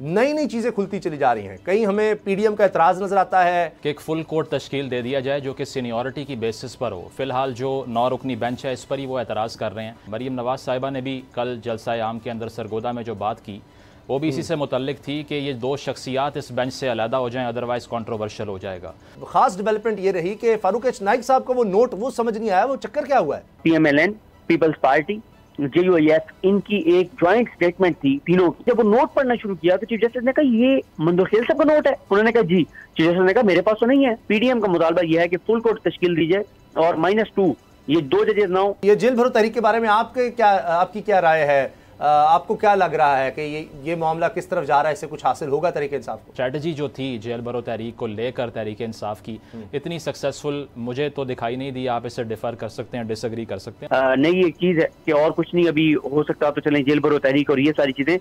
नई नई चीज़ें खुलती चली जा रही हैं। कहीं हमें पीडीएम का एतराज़ नज़र आता है कि एक फुल कोर्ट तश्कील दे दिया जाए जो कि सीनियरिटी की बेसिस पर हो। फिलहाल जो 9 रुकनी बेंच है इस पर ही वो एतराज़ कर रहे हैं। मरीम नवाज़ साहिबा ने भी कल जलसा आम के अंदर सरगोदा में जो बात की वो भी इसी से मुतल्लिक थी कि ये 2 शख्सियात इस बेंच से अलहदा हो जाएं, अदरवाइज कंट्रोवर्शियल हो जाएगा। खास डेवलपमेंट ये रही कि फारूक एच नाइक साहब का वो नोट वो समझ नहीं आया, वो चक्कर क्या हुआ है? PMLN, पीपल्स पार्टी, JUIF, इनकी एक ज्वाइंट स्टेटमेंट थी तीनों की। जब वो नोट पढ़ना शुरू किया तो चीफ जस्टिस ने कहा ये मंदोखेल साहब का नोट है। उन्होंने कहा जी। चीफ जस्टिस ने कहा मेरे पास तो नहीं है। PDM का मुतालबा यह है कि फुल कोर्ट तश्कील दी जाए और -2 ये 2 जजेस ना हो। ये जेल भरो तहरीक के बारे में आपकी क्या राय है? आपको क्या लग रहा है कि ये मामला किस तरफ जा रहा है? इससे कुछ हासिल होगा तहरीक इंसाफ को? स्ट्रैटेजी जो थी जेल भरो तहरीक को लेकर तहरीक इंसाफ की इतनी सक्सेसफुल मुझे तो दिखाई नहीं दी। आप इसे डिफर कर सकते हैं, डिसएग्री कर सकते हैं। नहीं, एक चीज है कि और कुछ नहीं अभी हो सकता तो चलें जेल भरो तहरीक और ये सारी चीजें।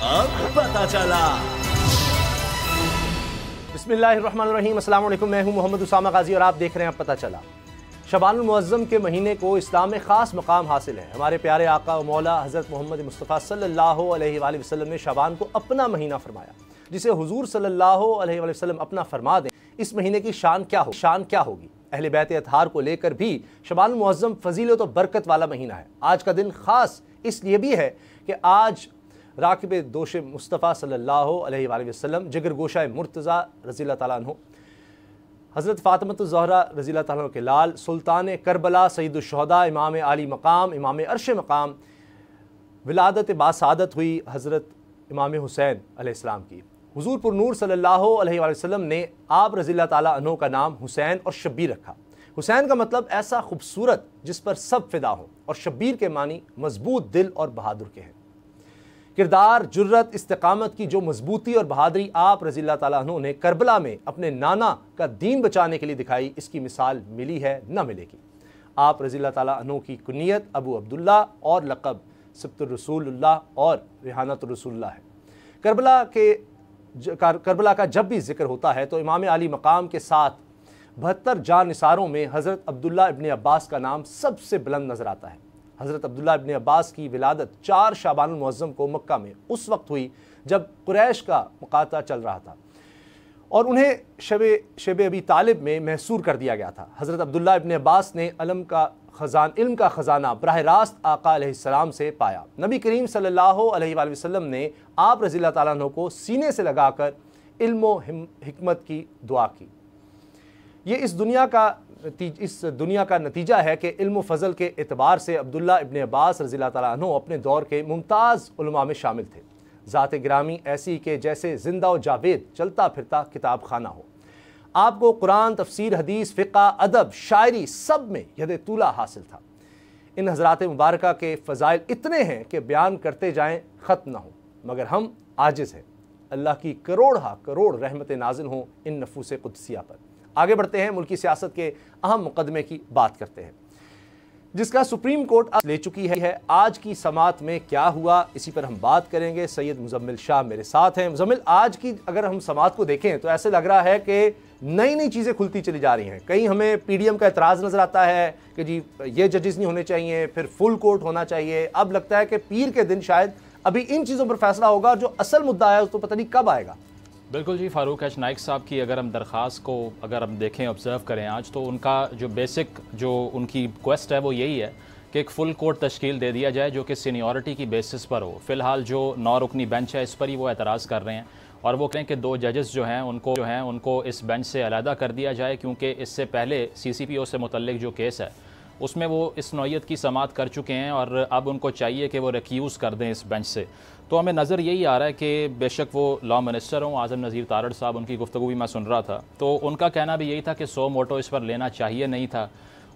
अब पता चला। बिस्मिल्लाहिर्रहमानिर्रहीम, अस्सलाम वालेकुम। मैं हूं मोहम्मद उसामा गाजी और आप देख रहे हैं अब पता चला। शबानुल मुअज़्ज़म के महीने को इस्लाम में ख़ास मकाम हासिल है। हमारे प्यारे आका व मौला हज़रत मोहम्मद मुस्तफ़ा सल्लल्लाहु अलैहि वसल्लम ने शबान को अपना महीना फरमाया, जिसे हुज़ूर सल्लल्लाहु अलैहि वसल्लम अपना फरमा दें। इस महीने की शान क्या होगी? अहले बैत अतहार को लेकर भी शबानुल मुअज़्ज़म फ़ज़ीलत और बरकत वाला महीना है। आज का दिन ख़ास इसलिए भी है कि आज राकिब दोश मुस्तफ़ा सल्लल्लाहु अलैहि वसल्लम, जिगर गोशा मुर्तज़ा रज़ियल्लाहु ताला अन्हु, हज़रत फ़ातिमतुज़ ज़हरा रज़ियल्लाहु ताला के लाल, सुल्तान करबला, सय्यदुश्शुहदा, इमाम आली मकाम, इमाम अर्श मकाम, विलादत बासादत हुई हज़रत इमाम हुसैन अलैहिस्सलाम की। हुज़ूर पुरनूर सल्लल्लाहु अलैहि वसल्लम ने आप रज़ियल्लाहु ताला अन्हु का नाम हुसैन और शब्बीर रखा। हुसैन का मतलब ऐसा खूबसूरत जिस पर सब फिदा हों, और शब्बीर के मानी मजबूत दिल और बहादुर के हैं। किरदार, जुर्रत, इस्तिकामत की जो मजबूती और बहादुरी आप रज़ियल्लाहु ताला अन्हु ने करबला में अपने नाना का दीन बचाने के लिए दिखाई, इसकी मिसाल मिली है न मिलेगी। आप रज़ियल्लाहु ताला अन्हु की कुनियत अबू अब्दुल्ला और लक़ब सिब्तुर रसूलुल्लाह और रिहानतुर रसूलुल्लाह है। करबला का जब भी जिक्र होता है तो इमाम आली मकाम के साथ 72 जान निसारों में हज़रत अब्दुल्ला इब्न अब्बास का नाम सबसे बुलंद नज़र आता है। हज़रत अब्दुल्ला इब्न अब्बास की विलादत 4 शाबानुल मुअज़्ज़म को मक्का में उस वक्त हुई जब कुरैश का मुकाता चल रहा था और उन्हें शब अबी तालिब में महसूर कर दिया गया था। हज़रत अब्दुल्ला इब्न अब्बास ने इल्म का ख़जाना बराह रास्त आका अलैहिस्सलाम से पाया। नबी करीम सल्लल्लाहु अलैहि वसल्लम ने आप रज़ियल्लाहु ताला अन्हु को सीने से लगाकर इल्म व हिकमत की दुआ की। ये इस दुनिया का नतीजा है कि इल्म फ़ज़ल के एतबार से अब्दुल्ला इब्न अब्बास रज़ियल्लाहु ताला अन्हु अपने दौर के मुमताज़ उलमा में शामिल थे। ज़ात गिरामी ऐसी कि जैसे जिंदा व जावेद चलता फिरता किताब खाना हो। आपको कुरान, तफसीर, हदीस, फ़िक़्ह, अदब, शायरी सब में यद तूला हासिल था। इन हज़रात मुबारका के फ़ज़ाइल इतने हैं कि बयान करते जाएँ ख़त्म न हो, मगर हम आजिज़ हैं। अल्लाह की करोड़ रहमत नाज़िल हों इन नफूस कुदसिया पर। आगे बढ़ते हैं, मुल्की सियासत के अहम मुकदमे की बात करते हैं जिसका सुप्रीम कोर्ट ले चुकी है। आज की समात में क्या हुआ, इसी पर हम बात करेंगे। सैयद मुज़म्मिल शाह मेरे साथ हैं। मुज़म्मिल, आज की अगर हम समात को देखें तो ऐसे लग रहा है कि नई नई चीज़ें खुलती चली जा रही हैं। कहीं हमें पीडीएम का एतराज़ नज़र आता है कि जी ये जजेस नहीं होने चाहिए, फिर फुल कोर्ट होना चाहिए। अब लगता है कि पीर के दिन शायद अभी इन चीज़ों पर फैसला होगा, जो असल मुद्दा है तो पता नहीं कब आएगा। बिल्कुल जी, फ़ारूक एच नाइक साहब की अगर हम दरख्वास्त को अगर हम देखें, ऑब्ज़र्व करें आज, तो उनका जो बेसिक जो उनकी रिक्वेस्ट है वो यही है कि एक फुल कोर्ट तश्कील दे दिया जाए जो कि सीनियरिटी की बेसिस पर हो। फ़िलहाल जो 9 रुकनी बेंच है इस पर ही वो एतराज़ कर रहे हैं और वो कहें कि 2 जजेस जो हैं उनको इस बेंच से अलहदा कर दिया जाए, क्योंकि इससे पहले CCPO से मुतल्लिक जो केस है उसमें वो इस नौयत की समात कर चुके हैं और अब उनको चाहिए कि वो रिक्यूज़ कर दें इस बेंच से। तो हमें नज़र यही आ रहा है कि बेशक वो लॉ मिनिस्टर हों, आज़म नज़ीर तारड़ साहब, उनकी गुफ्तगू भी मैं सुन रहा था, तो उनका कहना भी यही था कि 100 मोटो इस पर लेना चाहिए नहीं था।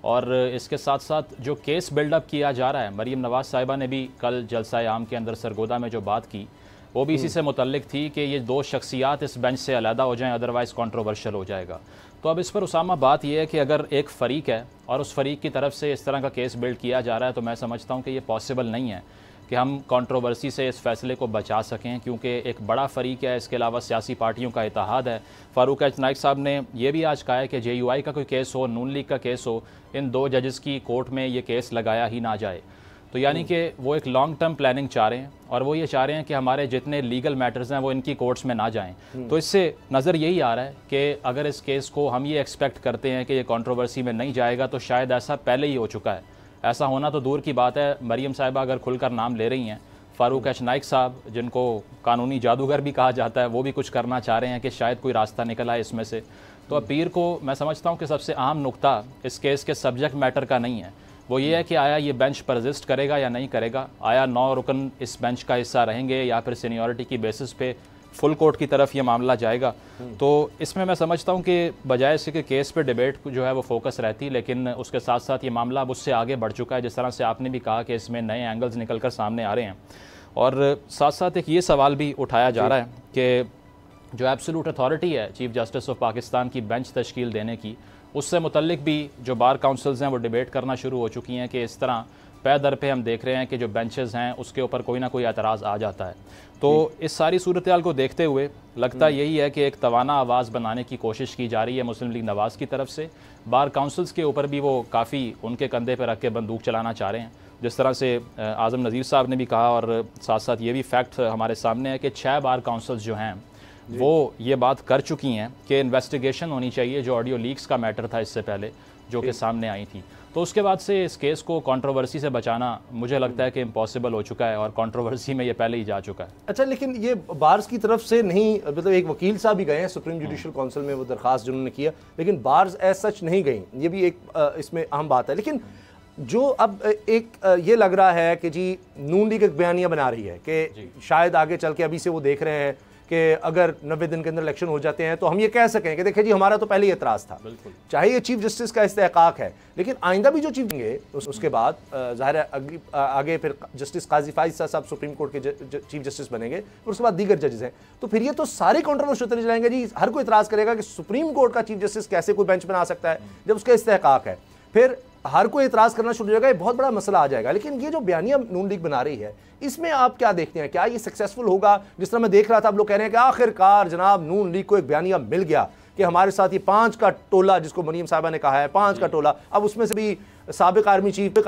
और इसके साथ साथ जो केस बिल्डअप किया जा रहा है, मरीम नवाज़ साहिबा ने भी कल जलसा आम के अंदर सरगोदा में जो बात की वो भी इसी से मुतल्लिक थी कि ये 2 शख्सियात इस बेंच से अलहदा हो जाएं, अदरवाइज़ कंट्रोवर्शियल हो जाएगा। तो अब इस पर उसामा बात यह है कि अगर एक फ़रीक है और उस फ़रीक की तरफ से इस तरह का केस बिल्ड किया जा रहा है तो मैं समझता हूँ कि ये पॉसिबल नहीं है, कि हम कंट्रोवर्सी से इस फैसले को बचा सकें, क्योंकि एक बड़ा फ़रीक है, इसके अलावा सियासी पार्टियों का इत्तेहाद है। फ़ारूक एच नाइक साहब ने यह भी आज कहा है कि JUI का कोई केस हो, नून लीग का केस हो, इन 2 जजेस की कोर्ट में ये केस लगाया ही ना जाए। तो यानी कि वो एक लॉन्ग टर्म प्लानिंग चाह रहे हैं और वो ये चाह रहे हैं कि हमारे जितने लीगल मैटर्स हैं वो इनकी कोर्ट्स में ना जाएं। तो इससे नज़र यही आ रहा है कि अगर इस केस को हम ये एक्सपेक्ट करते हैं कि ये कंट्रोवर्सी में नहीं जाएगा, तो शायद ऐसा पहले ही हो चुका है। ऐसा होना तो दूर की बात है। मरीम साहिबा अगर खुलकर नाम ले रही हैं, फ़ारूक एच नाइक साहब जिनको कानूनी जादूगर भी कहा जाता है, वो भी कुछ करना चाह रहे हैं कि शायद कोई रास्ता निकल आए इसमें से। तो अब पीर को मैं समझता हूँ कि सबसे अहम नुकता इस केस के सब्जेक्ट मैटर का नहीं है, वो ये है कि आया ये बेंच परजिस्ट करेगा या नहीं करेगा, आया 9 रुकन इस बेंच का हिस्सा रहेंगे या फिर सीनियरिटी की बेसिस पे फुल कोर्ट की तरफ ये मामला जाएगा। तो इसमें मैं समझता हूँ कि बजाय इसके कि केस पे डिबेट जो है वो फोकस रहती, लेकिन उसके साथ साथ ये मामला अब उससे आगे बढ़ चुका है। जिस तरह से आपने भी कहा कि इसमें नए एंगल्स निकल कर सामने आ रहे हैं, और साथ साथ एक ये सवाल भी उठाया जा रहा है कि जो एब्सोल्यूट अथॉरिटी है चीफ जस्टिस ऑफ पाकिस्तान की बेंच तश्कील देने की, उससे मुतल्लिक भी जो बार काउंसिल्स हैं वो डिबेट करना शुरू हो चुकी हैं कि इस तरह पै दर पे हम देख रहे हैं कि जो बेंचेस हैं उसके ऊपर कोई ना कोई एतराज़ आ जाता है। तो इस सारी सूरत हाल को देखते हुए लगता यही है कि एक तवाना आवाज़ बनाने की कोशिश की जा रही है मुस्लिम लीग नवाज़ की तरफ से। बार काउंसिल्स के ऊपर भी वो काफ़ी उनके कंधे पर रख के बंदूक चलाना चाह रहे हैं, जिस तरह से आज़म नज़ीर साहब ने भी कहा, और साथ साथ ये भी फैक्ट हमारे सामने है कि 6 बार काउंसिल्स जो हैं वो ये बात कर चुकी हैं कि इन्वेस्टिगेशन होनी चाहिए, जो ऑडियो लीक्स का मैटर था इससे पहले जो कि सामने आई थी। तो उसके बाद से इस केस को कंट्रोवर्सी से बचाना मुझे लगता है कि इम्पॉसिबल हो चुका है, और कंट्रोवर्सी में ये पहले ही जा चुका है। अच्छा, लेकिन ये बार्स की तरफ से नहीं, मतलब एक वकील साहब भी गए हैं सुप्रीम जुडिशल काउंसिल में, वो दरख्वास्त जिन्होंने किया, लेकिन बार्स एज सच नहीं गई। ये भी एक इसमें अहम बात है। लेकिन जो अब एक ये लग रहा है कि जी नून लीग एक बयानिया बना रही है कि शायद आगे चल के, अभी से वो देख रहे हैं कि अगर 90 दिन के अंदर इलेक्शन हो जाते हैं तो हम ये कह सकें कि देखिए जी हमारा तो पहले ही एतराज़ था, चाहे ये चीफ जस्टिस का इस्तेहकाक है, लेकिन आइंदा भी जो चीफ देंगे उसके बाद ज़ाहिर है आगे फिर जस्टिस काजी फाइज साहब सुप्रीम कोर्ट के चीफ जस्टिस बनेंगे, और उसके बाद दीगर जजेस हैं। तो फिर ये तो सारे कॉन्ट्रोवर्सी होते जाएंगे जी। हर कोई एतराज़ करेगा कि सुप्रीम कोर्ट का चीफ जस्टिस कैसे कोई बेंच बना सकता है जब उसका इस्तेहकाक है। फिर हर कोई एतराज़ करना शुरू हो जाएगा, ये बहुत बड़ा मसला आ जाएगा। लेकिन ये जो बयानिया नून लीग बना रही है, इसमें आप क्या देखते हैं? क्या ये सक्सेसफुल होगा? जिस तरह मैं देख रहा था, आप लोग कह रहे हैं कि आखिरकार जनाब नून लीग को एक बयानिया मिल गया कि हमारे साथ ये 5 का टोला, जिसको मरीम साहिबा ने कहा है 5 का टोला, अब उसमें से भी साबिक आर्मी चीफ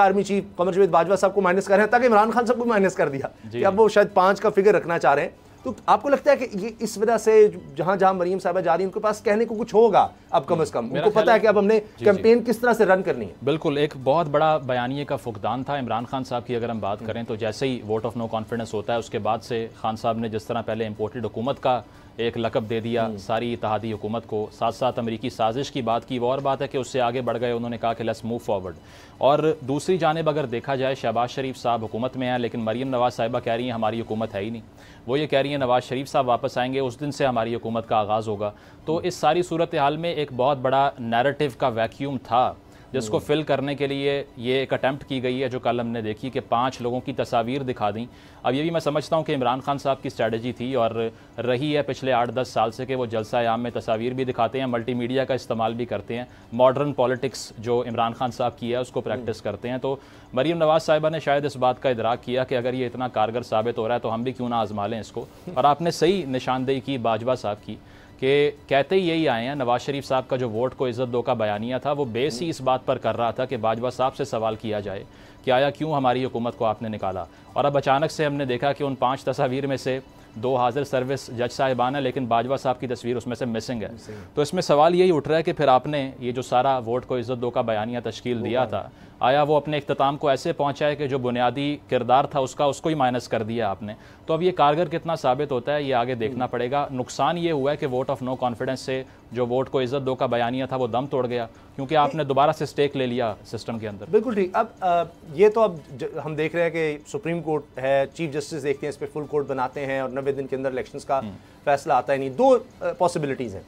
कमर जावेद बाजवा साहब को माइनस कर रहे हैं, ताकि इमरान खान साहब को माइनस कर दिया कि अब वो शायद 5 का फिगर रखना चाह रहे हैं। तो आपको लगता है कि ये इस वजह से जहां जहां मरीम साहिबा जा रही हैं उनके पास कहने को कुछ होगा अब कम से कम, उनको पता है कि अब हमने कैंपेन किस तरह से रन करनी है? बिल्कुल, एक बहुत बड़ा बयानिए का फुकदान था इमरान खान साहब की। अगर हम बात करें तो जैसे ही वोट ऑफ नो कॉन्फिडेंस होता है, उसके बाद से खान साहब ने जिस तरह पहले इम्पोर्टेड हुकूमत का एक लकब दे दिया सारी इत्तेहादी हुकूमत को, साथ साथ अमरीकी साजिश की बात की, वो और बात है कि उससे आगे बढ़ गए। उन्होंने कहा कि लेट्स मूव फॉरवर्ड। और दूसरी जानिब अगर देखा जाए, शहबाज शरीफ साहब हुकूमत में हैं, लेकिन मरीम नवाज़ साहिबा कह रही हैं हमारी हुकूमत है ही नहीं। वो ये कह रही हैं नवाज़ शरीफ साहब वापस आएंगे उस दिन से हमारी हुकूमत का आगाज़ होगा। तो इस सारी सूरत हाल में एक बहुत बड़ा नैरेटिव का वैक्यूम था, जिसको फिल करने के लिए ये एक अटैम्प्ट की गई है, जो कल हमने देखी कि 5 लोगों की तस्वीर दिखा दी। अब ये भी मैं समझता हूँ कि इमरान खान साहब की स्ट्रैटेजी थी और रही है पिछले 8-10 साल से कि वो जलसा आम में तस्वीर भी दिखाते हैं, मल्टीमीडिया का इस्तेमाल भी करते हैं, मॉडर्न पॉलिटिक्स जो इमरान खान साहब की है उसको प्रैक्टिस करते हैं। तो मरीम नवाज़ साहिबा ने शायद इस बात का इदराक किया कि अगर ये इतना कारगर साबित हो रहा है तो हम भी क्यों ना आजमा लें इसको। और आपने सही निशानदेही की बाजवा साहब की कि कहते ही यही आए हैं, नवाज़ शरीफ साहब का जो वोट को इज़्ज़त दो का बयानिया था वो बेस ही इस बात पर कर रहा था कि बाजवा साहब से सवाल किया जाए कि आया क्यों हमारी हुकूमत को आपने निकाला। और अब अचानक से हमने देखा कि उन 5 तस्वीर में से 2 हाजिर सर्विस जज साहिबान है, लेकिन बाजवा साहब की तस्वीर उसमें से मिसिंग है। तो इसमें सवाल यही उठ रहा है कि फिर आपने ये जो सारा वोट को इज़्ज़त दो का बयानिया तश्कील दिया था, आया वो अपने इख्तिताम को ऐसे पहुँचाए कि जो बुनियादी किरदार था उसको ही माइनस कर दिया आपने। तो अब ये कारगर कितना साबित होता है ये आगे देखना पड़ेगा। नुकसान ये हुआ है कि वोट ऑफ नो कॉन्फिडेंस से जो वोट को इज़्ज़त दो का बयानिया था वो दम तोड़ गया, क्योंकि आपने दोबारा से स्टेक ले लिया सिस्टम के अंदर। बिल्कुल ठीक। अब ये तो अब हम देख रहे हैं कि सुप्रीम कोर्ट है, चीफ जस्टिस देखते हैं, इस पर फुल कोर्ट बनाते हैं और 90 दिन के अंदर इलेक्शंस का फैसला आता है नहीं। 2 पॉसिबिलिटीज़ हैं।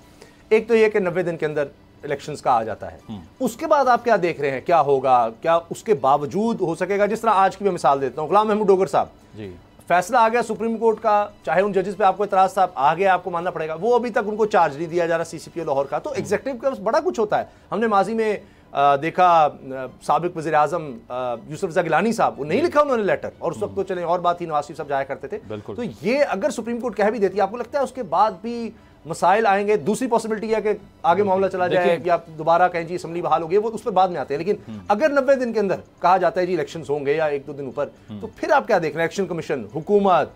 एक तो ये कि 90 दिन के अंदर इलेक्शंस का आ जाता है, उसके बाद आप क्या देख रहे हैं, क्या होगा, क्या उसके बावजूद हो सकेगा? जिस तरह आज की मैं मिसाल देता हूँ, गुलाम महमूद डोगर साहब जी, फैसला आ गया सुप्रीम कोर्ट का, चाहे उन जजेस पे आपको इतराज था, आ गया, आपको मानना पड़ेगा। वो अभी तक उनको चार्ज नहीं दिया जा रहा CCPO लाहौर का। तो एग्जीक्यूटिव के पास बड़ा कुछ होता है। हमने माजी में देखा साबिक वज़ीर आज़म यूसुफ रज़ा गिलानी साहब, वो नहीं लिखा उन्होंने लेटर, और उस वक्त तो चले और बात थी, नवाज शरीफ साहब जाया करते थे। तो ये अगर सुप्रीम कोर्ट कह भी देती है, आपको लगता है उसके बाद भी मसाइल आएंगे? दूसरी पॉसिबिलिटी है कि आगे मामला चला जाए या दोबारा कहें जी असम्बली बहाल हो गई, वो उस पर बाद में आते हैं। लेकिन अगर 90 दिन के अंदर कहा जाता है जी इलेक्शंस होंगे या 1-2 दिन ऊपर, तो फिर आप क्या देख रहे हैं? इलेक्शन कमीशन, हुकूमत,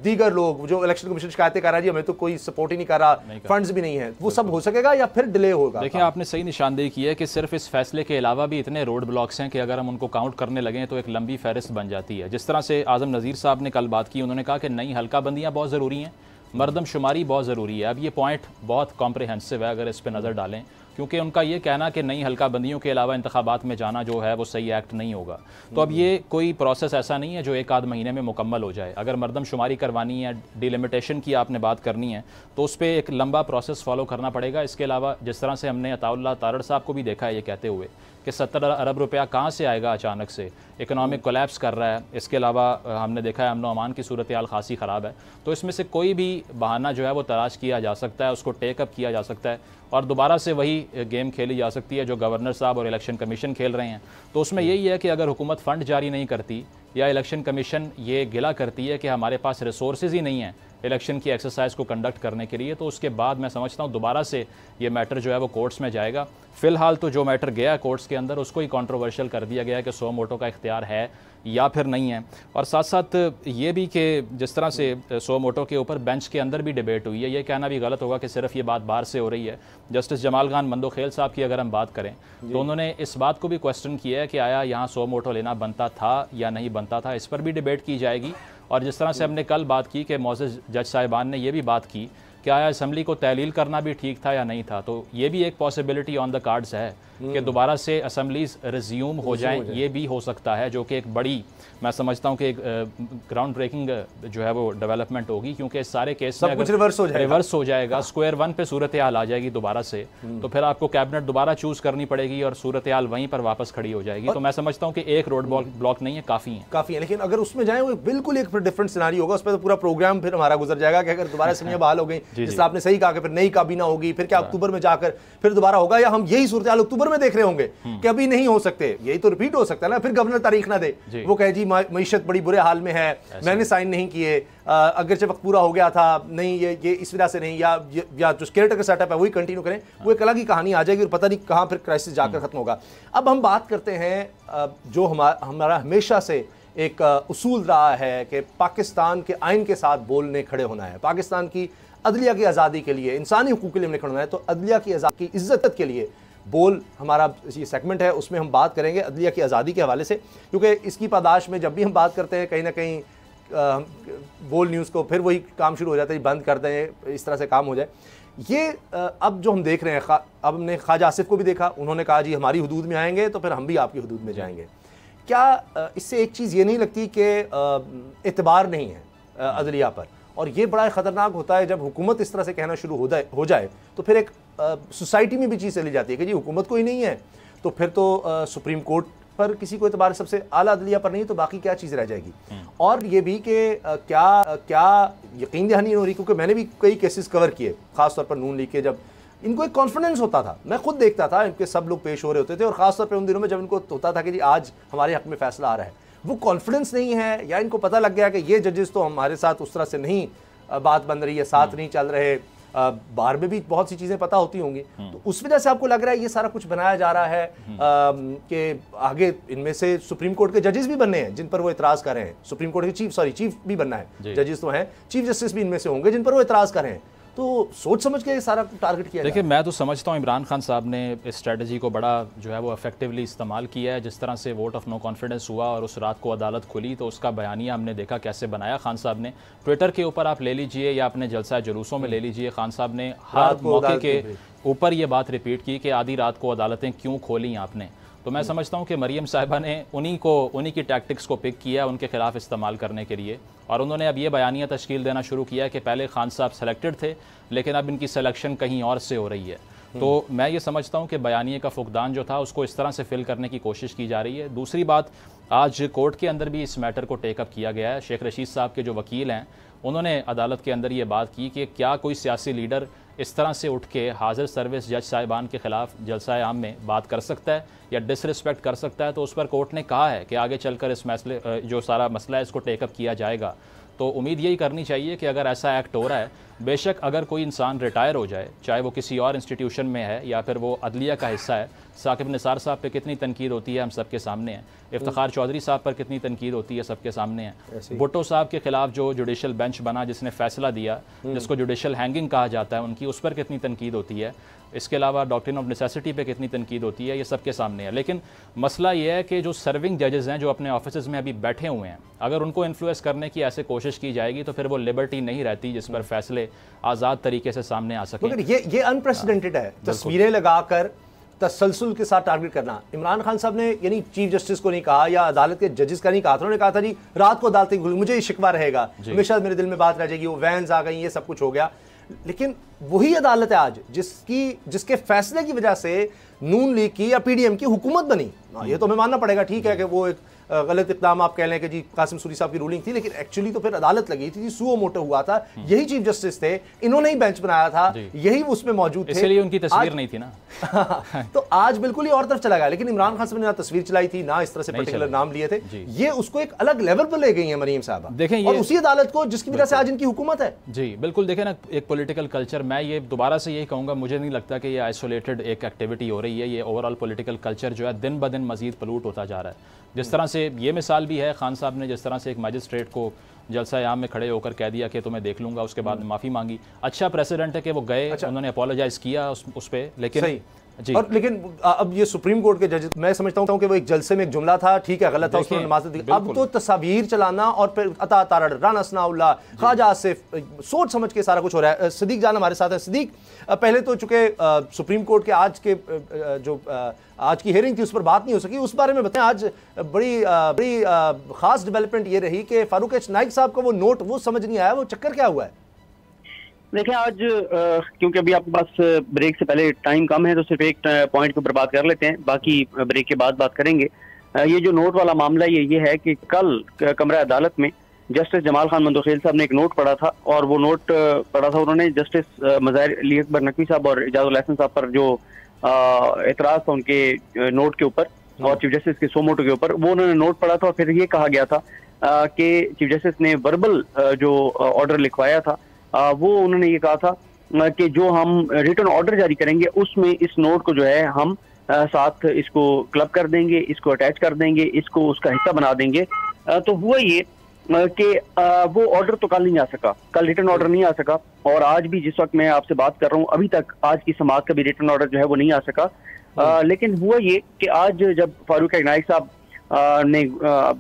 दीगर लोग जो इलेक्शन कमीशन शिकायतें कर रहा है जी हमें तो कोई सपोर्ट ही नहीं कर रहा, फंड्स भी नहीं है, वो सब हो सकेगा या फिर डिले होगा? देखिए, आपने सही निशानदेही की है कि सिर्फ इस फैसले के अलावा भी इतने रोड ब्लॉक्स हैं कि अगर हम उनको काउंट करने लगें तो एक लंबी फहरिस्त बन जाती है। जिस तरह से आज़म नज़ीर साहब ने कल बात की, उन्होंने कहा कि नई हल्का बंदियाँ बहुत ज़रूरी हैं, मरदमशुमारी बहुत ज़रूरी है। अब ये पॉइंट बहुत कॉम्प्रहेंसिव है अगर इस पर नज़र डालें, क्योंकि उनका ये कहना कि नई हल्का बंदियों के अलावा इंतखाबात में जाना जो है वो सही एक्ट नहीं होगा। तो अब ये कोई प्रोसेस ऐसा नहीं है जो 1-8 महीने में मुकम्मल हो जाए। अगर मरदमशुमारी करवानी है, डिलिमिटेशन की आपने बात करनी है, तो उस पर एक लंबा प्रोसेस फॉलो करना पड़ेगा। इसके अलावा जिस तरह से हमने अताउल्लाह तारड़ साहब को भी देखा है ये कहते हुए कि 70 अरब रुपया कहाँ से आएगा अचानक से, इकोनॉमिक कोलैप्स कर रहा है। इसके अलावा हमने देखा है अमन अमान की सूरत हाल खासी ख़राब है। तो इसमें से कोई भी बहाना जो है वो तलाश किया जा सकता है, उसको टेकअप किया जा सकता है और दोबारा से वही गेम खेली जा सकती है जो गवर्नर साहब और इलेक्शन कमीशन खेल रहे हैं। तो उसमें यही है कि अगर हुकूमत फ़ंड जारी नहीं करती या इलेक्शन कमीशन ये गिला करती है कि हमारे पास रिसोर्सेज ही नहीं हैं इलेक्शन की एक्सरसाइज को कंडक्ट करने के लिए, तो उसके बाद मैं समझता हूँ दोबारा से ये मैटर जो है वो कोर्ट्स में जाएगा। फ़िलहाल तो जो मैटर गया कोर्ट्स के अंदर उसको ही कंट्रोवर्शियल कर दिया गया है कि सो मोटो का इख्तियार है या फिर नहीं है। और साथ साथ ये भी कि जिस तरह से सो मोटो के ऊपर बेंच के अंदर भी डिबेट हुई है, ये कहना भी गलत होगा कि सिर्फ ये बात बाहर से हो रही है। जस्टिस जमाल खान मंदोखेल साहब की अगर हम बात करें तो उन्होंने इस बात को भी क्वेश्चन किया है कि आया यहाँ सो मोटो लेना बनता था या नहीं बनता था, इस पर भी डिबेट की जाएगी। और जिस तरह से हमने कल बात की कि मौजूद जज साहिबान ने यह भी बात की कि आया असम्बली को तहलील करना भी ठीक था या नहीं था, तो ये भी एक पॉसिबिलिटी ऑन द कार्ड्स है कि दोबारा से असम्बलीज रिज्यूम हो जाएं। ये भी हो सकता है, जो कि एक बड़ी, मैं समझता हूं कि एक ग्राउंड ब्रेकिंग जो है वो डेवलपमेंट होगी, क्योंकि इस सारे केस में अगर रिवर्स हो जाएगा, स्क्वायर वन पे सूरत हाल आ जाएगी दोबारा से, तो फिर आपको कैबिनेट दोबारा चूज करनी पड़ेगी और सूरत हाल वहीं पर वापस खड़ी हो जाएगी। तो मैं समझता हूँ कि एक रोड ब्लॉक नहीं है, काफ़ी है। लेकिन अगर उसमें जाए वो बिल्कुल एक डिफरेंट सिनारी होगा, उस पर तो पूरा प्रोग्राम फिर हमारा गुजर जाएगा कि अगर दोबारा से बहाल हो गई, जिस आपने सही कहा कि फिर नई काबीना होगी, फिर क्या अक्टूबर में जाकर फिर दोबारा होगा, या हम यही सूरत हाल अक्टूबर में देख रहे होंगे कि अभी नहीं हो सकते, यही तो रिपीट हो सकता है ना। फिर गवर्नर तारीख ना दे, वो कहे जी मईशत बड़ी बुरे हाल में है, मैंने साइन नहीं किए, अगरचे वक्त पूरा हो गया था, नहीं ये इस वजह से नहीं, या जो स्केलेटन का सेटअप है वही कंटिन्यू करें, वो एक अलग ही कहानी आ जाएगी और पता नहीं कहाँ फिर क्राइसिस जाकर खत्म होगा। अब हम बात करते हैं जो हमारा हमेशा से एक उसूल रहा है कि पाकिस्तान के आइन के साथ बोलने खड़े होना है, पाकिस्तान की अदलिया की आज़ादी के लिए, इंसानी हुकूक के लिए हमने खड़े होना है। तो अदलिया की आज़ादी की इज्जत के लिए बोल हमारा ये सेगमेंट है, उसमें हम बात करेंगे अदलिया की आज़ादी के हवाले से, क्योंकि इसकी पादाश में जब भी हम बात करते हैं कहीं ना कहीं बोल न्यूज़ को फिर वही काम शुरू हो जाता है, बंद कर दें, इस तरह से काम हो जाए। ये अब जो हम देख रहे हैं, अब हमने ख्वाजा आसिफ को भी देखा, उन्होंने कहा जी हमारी हुदूद में आएंगे तो फिर हम भी आपकी हुदूद में जाएंगे। क्या इससे एक चीज़ ये नहीं लगती कि एतबार नहीं है अदलिया पर, और ये बड़ा ख़तरनाक होता है जब हुकूमत इस तरह से कहना शुरू हो जाए तो फिर एक सोसाइटी में भी चीज़ चली जाती है कि जी हुकूमत कोई नहीं है तो फिर तो सुप्रीम कोर्ट पर किसी को एतबार, सबसे आला अदलिया पर नहीं, तो बाकी क्या चीज़ रह जाएगी। और ये भी कि क्या यकीन दहानी हो रही, क्योंकि मैंने भी कई केसेस कवर किए, ख़ासतौर पर नून लीग के, जब इनको एक कॉन्फिडेंस होता था, मैं खुद देखता था इनके सब लोग पेश हो रहे होते थे, और ख़ासतौर पर उन दिनों में जब इनको होता था कि जी आज हमारे हक़ में फ़ैसला आ रहा है, वो कॉन्फिडेंस नहीं है, या इनको पता लग गया कि ये जजेस तो हमारे साथ उस तरह से नहीं बात बन रही है, साथ नहीं चल रहे, बाहर में भी बहुत सी चीज़ें पता होती होंगी, तो उस वजह से आपको लग रहा है ये सारा कुछ बनाया जा रहा है कि आगे इनमें से सुप्रीम कोर्ट के जजेस भी बनने हैं जिन पर वो इतराज़ कर रहे हैं, सुप्रीम कोर्ट के चीफ भी बनना है, जजेस तो हैं, चीफ जस्टिस भी इनमें से होंगे जिन पर वो इतराज़ कर रहे हैं, तो सोच समझ के सारा टारगेट किया। देखिए, मैं तो समझता हूँ इमरान खान साहब ने इस स्ट्रेटजी को बड़ा जो है वो इफेक्टिवली इस्तेमाल किया है। जिस तरह से वोट ऑफ नो कॉन्फिडेंस हुआ और उस रात को अदालत खुली तो उसका बयानिया हमने देखा कैसे बनाया खान साहब ने। ट्विटर के ऊपर आप ले लीजिए या अपने जलसा जुलूसों में ले लीजिए, खान साहब ने हर मौके के ऊपर ये बात रिपीट की कि आधी रात को अदालतें क्यों खोली आपने। तो मैं समझता हूँ कि मरीम साहिबा ने उन्हीं की टैक्टिक्स को पिक किया उनके खिलाफ इस्तेमाल करने के लिए, और उन्होंने अब ये बयानिया तश्कील देना शुरू किया कि पहले खान साहब सेलेक्टेड थे लेकिन अब इनकी सिलेक्शन कहीं और से हो रही है। तो मैं ये समझता हूँ कि बयानिए का फुकदान जो था उसको इस तरह से फिल करने की कोशिश की जा रही है। दूसरी बात, आज कोर्ट के अंदर भी इस मैटर को टेकअप किया गया है। शेख रशीद साहब के जो वकील हैं उन्होंने अदालत के अंदर ये बात की कि क्या कोई सियासी लीडर इस तरह से उठ के हाजिर सर्विस जज साहिबान के ख़िलाफ़ जलसा आम में बात कर सकता है या डिसरिस्पेक्ट कर सकता है, तो उस पर कोर्ट ने कहा है कि आगे चलकर इस मसले जो सारा मसला है इसको टेकअप किया जाएगा। तो उम्मीद यही करनी चाहिए कि अगर ऐसा एक्ट हो रहा है, बेशक अगर कोई इंसान रिटायर हो जाए, चाहे वो किसी और इंस्टीट्यूशन में है या फिर वो अदलिया का हिस्सा है, साकिब निसार साहब पे कितनी तनकीद होती है हम सबके सामने है, इफ्तिखार चौधरी साहब पर कितनी तनकीद होती है सबके सामने है, भुट्टो साहब के खिलाफ जो जुडिशल बेंच बना जिसने फैसला दिया जिसको जुडिशल हैंगिंग कहा जाता है उनकी, उस पर कितनी तनकीद होती है, इसके अलावा डॉक्ट्रिन ऑफ नेसेसिटी पे कितनी तनकीद होती है, ये सबके सामने है। लेकिन मसला ये है कि जो सर्विंग जजेस हैं जो अपने ऑफिस में अभी बैठे हुए हैं, अगर उनको इन्फ्लुएंस करने की ऐसे कोशिश की जाएगी तो फिर वो लिबर्टी नहीं रहती जिस पर फैसले आज़ाद तरीके से सामने आ सकें। ये अनप्रेसिडेंटेड है, तस्वीरें लगाकर तसलसल के साथ टारगेट करना। इमरान खान साहब ने यानी चीफ जस्टिस को नहीं कहा या अदालत के जजेस का नहीं कहा था, उन्होंने कहा था जी रात को अदालत खुली, मुझे ये शिकवा रहेगा, हमेशा मेरे दिल में बात रह जाएगी, वो वैन्स आ गई, ये सब कुछ हो गया। लेकिन वही अदालत है आज जिसके फैसले की वजह से नून लीग की या पीडीएम की हुकूमत बनी। ये तो हमें मानना पड़ेगा, ठीक है कि वो एक गलत इक़दाम आप कह लें कि जी कासिम सूरी साहब की रूलिंग थी, लेकिन एक्चुअली तो फिर अदालत लगी थी, सुओ मोटो हुआ था, यही चीफ जस्टिस थे, इन्होंने ही बेंच बनाया था, यही उसमें मौजूद थे, इसलिए उनकी तस्वीर नहीं थी ना। तो आज बिल्कुल ही और तरफ चला गया। लेकिन इमरान खान साहब ने ना तस्वीर चलाई थी, ना इस तरह से पर्टिकुलर नाम लिए थे, ये उसको एक अलग लेवल पर ले गई है मरीम साहब। देखें और उसी अदालत को जिसकी वजह से आज इनकी हुकूमत है। जी बिल्कुल, देखें ना, एक पॉलिटिकल कल्चर, मैं ये दोबारा से यही कहूँगा, मुझे नहीं लगता कि ये आइसोलेटेड एक एक्टिविटी हो रही है, ये ओवरऑल पॉलिटिकल कल्चर जो है दिन ब दिन मजीद पलूट होता जा रहा है। जिस तरह से ये मिसाल भी है, खान साहब ने जिस तरह से एक मैजिस्ट्रेट को जलसा आम में खड़े होकर कह दिया कि तुम्हें देख लूंगा, उसके बाद में माफ़ी मांगी, अच्छा प्रेसिडेंट है कि वो गए, उन्होंने अपोलोजाइज किया उस पर, लेकिन जी। और लेकिन अब ये सुप्रीम कोर्ट के जज, मैं समझता हूँ कि वो एक जलसे में एक जुमला था, ठीक है गलत था, उसने माजरत दी। अब तो तस्वीर चलाना और फिर अता तारड़, राना सनाउल्लाह, ख्वाजा आसिफ, सोच समझ के सारा कुछ हो रहा है। सिद्दीक जान हमारे साथ है। सिद्दीक, पहले तो चूंकि सुप्रीम कोर्ट के आज की हियरिंग थी उस पर बात नहीं हो सकी, उस बारे में बताएं। आज बड़ी खास डेवलपमेंट ये रही कि फारूक एच नाइक साहब का वो नोट वो समझ नहीं आया, वो चक्कर क्या हुआ है? देखिए आज क्योंकि अभी आपके पास ब्रेक से पहले टाइम कम है तो सिर्फ एक पॉइंट के ऊपर बात कर लेते हैं, बाकी ब्रेक के बाद बात करेंगे। ये जो नोट वाला मामला ये है कि कल कमरा अदालत में जस्टिस जमाल खान मंदोखेल साहब ने एक नोट पढ़ा था, और वो नोट पढ़ा था उन्होंने जस्टिस मज़ाहिर अली अकबर नकवी साहब और इजाजुल हसन साहब पर जो एतराज़ था उनके नोट के ऊपर और चीफ जस्टिस के सो मोटो के ऊपर, वो उन्होंने नोट पढ़ा था। और फिर ये कहा गया था कि चीफ जस्टिस ने वर्बल जो ऑर्डर लिखवाया था वो उन्होंने ये कहा था कि जो हम रिटर्न ऑर्डर जारी करेंगे उसमें इस नोट को जो है हम साथ इसको क्लब कर देंगे, इसको अटैच कर देंगे, इसको उसका हिस्सा बना देंगे। तो हुआ ये कि वो ऑर्डर तो कल नहीं आ सका, कल रिटर्न ऑर्डर नहीं आ सका, और आज भी जिस वक्त मैं आपसे बात कर रहा हूँ अभी तक आज की समाअत का भी रिटर्न ऑर्डर जो है वो नहीं आ सका। लेकिन हुआ ये कि आज जब फारूक नाइक साहब ने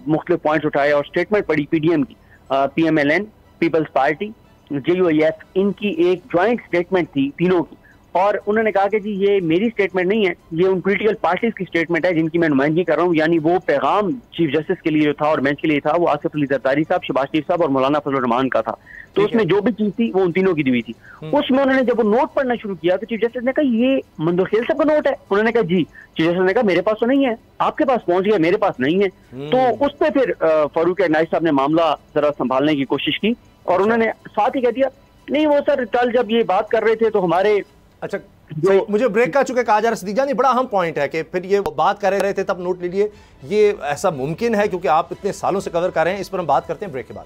मुख्तलिफ पॉइंट्स उठाए और स्टेटमेंट पढ़ी पीडीएम की, PMLN, पीपल्स पार्टी, JUIF, इनकी एक ज्वाइंट स्टेटमेंट थी तीनों की, और उन्होंने कहा कि जी ये मेरी स्टेटमेंट नहीं है, ये उन पॉलिटिकल पार्टीज की स्टेटमेंट है जिनकी मैं नुमाइंदगी कर रहा हूँ। यानी वो पैगाम चीफ जस्टिस के लिए जो था और बेंच के लिए था वो आसिफ अली जरदारी साहब, शहबाज शरीफ साहब और मौलाना फजल रहमान का था। तो उसमें जो भी चीज थी वो उन तीनों की दी हुई थी। उसमें उन्होंने जब वो नोट पढ़ना शुरू किया तो चीफ जस्टिस ने कहा ये मंदोखेल साहब का नोट है। उन्होंने कहा जी, चीफ जस्टिस ने कहा मेरे पास तो नहीं है, आपके पास पहुंच गया, मेरे पास नहीं है। तो उस पर फिर फारूक नाइक साहब ने मामला जरा संभालने की कोशिश की और उन्होंने साथ ही कह दिया नहीं वो सर कल जब ये बात कर रहे थे तो हमारे अच्छा जो मुझे ब्रेक का चुके कहा जा रहा है सिद्दीक जान, ये बड़ा अहम पॉइंट है कि फिर ये बात कर रहे थे तब नोट लीजिए, ये ऐसा मुमकिन है क्योंकि आप इतने सालों से कवर कर रहे हैं, इस पर हम बात करते हैं ब्रेक के बाद।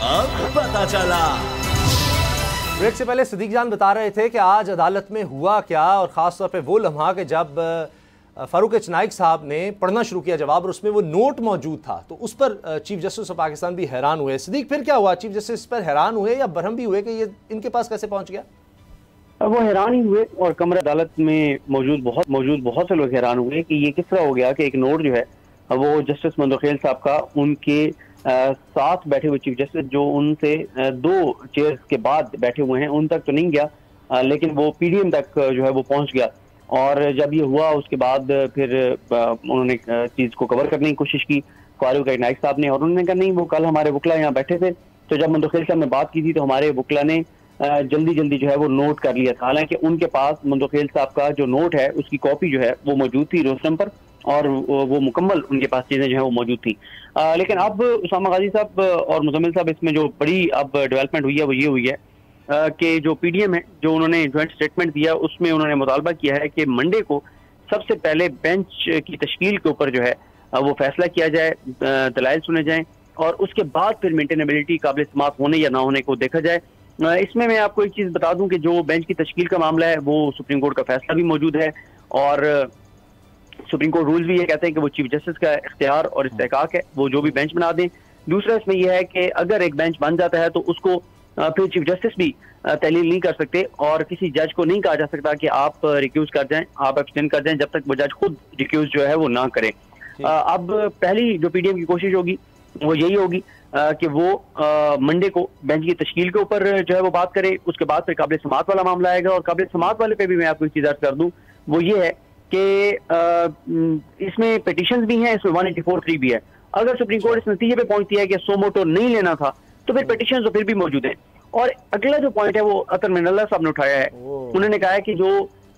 अब पता चला। ब्रेक से पहले सिद्दीक जान बता रहे थे कि आज अदालत में हुआ क्या, और खासतौर पर वो लम्हा कि जब फारूक एच नाइक साहब ने पढ़ना शुरू किया जवाब और उसमें वो नोट मौजूद था, तो उस पर चीफ जस्टिस ऑफ पाकिस्तान भी हैरान हुए। सिद्दीक फिर क्या हुआ, चीफ जस्टिस पर हैरान हुए या बरहम भी हुए कि ये इनके पास कैसे पहुंच गया? वो हैरान ही हुए और कमरा अदालत में मौजूद बहुत से लोग हैरान हुए कि ये किस तरह हो गया कि एक नोट जो है वो जस्टिस मंदोखेल साहब का उनके साथ बैठे हुए चीफ जस्टिस जो उनसे 2 चेयर्स के बाद बैठे हुए हैं उन तक तो नहीं गया, लेकिन वो पीडीएम तक जो है वो पहुंच गया। और जब ये हुआ उसके बाद फिर उन्होंने चीज़ को कवर करने की कोशिश की फारूक नाइक साहब ने, और उन्होंने कहा नहीं वो कल हमारे वकला यहाँ बैठे थे, तो जब मंदोखेल साहब ने बात की थी तो हमारे वकला ने जल्दी जो है वो नोट कर लिया था। हालांकि उनके पास मंदोखेल साहब का जो नोट है उसकी कॉपी जो है वो मौजूद थी रोस्टम पर, और वो मुकम्मल उनके पास चीजें जो है वो मौजूद थी। लेकिन अब उसामा गाजी साहब और मुजम्मिल साहब, इसमें जो बड़ी अब डेवलपमेंट हुई है वो ये हुई है कि जो पीडीएम है, जो उन्होंने ज्वाइंट स्टेटमेंट दिया उसमें उन्होंने मुतालबा किया है कि मंडे को सबसे पहले बेंच की तश्कील के ऊपर जो है वो फैसला किया जाए, दलाइल सुने जाएं और उसके बाद फिर मेंटेनेबिलिटी काबिल समात होने या ना होने को देखा जाए। इसमें मैं आपको एक चीज बता दूं कि जो बेंच की तश्कील का मामला है वो सुप्रीम कोर्ट का फैसला भी मौजूद है और सुप्रीम कोर्ट रूल्स भी ये कहते हैं कि वो चीफ जस्टिस का इख्तियार और इस्तेहकाक है, वो जो भी बेंच बना दें। दूसरा इसमें यह है कि अगर एक बेंच बन जाता है तो उसको फिर चीफ जस्टिस भी तहलील नहीं कर सकते और किसी जज को नहीं कहा जा सकता कि आप रिक्यूज कर जाएं, आप एब्सटेन कर जाएं, जब तक वो जज खुद रिक्यूज जो है वो ना करे। अब पहली जो पीडीएम की कोशिश होगी वो यही होगी कि वो मंडे को बेंच की तश्कील के ऊपर जो है वो बात करे, उसके बाद फिर काबिल समात वाला मामला आएगा। और काबिल समात वाले पे भी मैं आपको एक चीज अर्ज कर दूं, वो ये है कि इसमें पिटिशंस भी हैं, इसमें 184(3) भी है। अगर सुप्रीम कोर्ट इस नतीजे पे पहुंचती है कि सो मोटो नहीं लेना था तो फिर पिटिशंस तो फिर भी मौजूद हैं। और अगला जो पॉइंट है वो अतर मिनल्ला साहब ने उठाया है, उन्होंने कहा है कि जो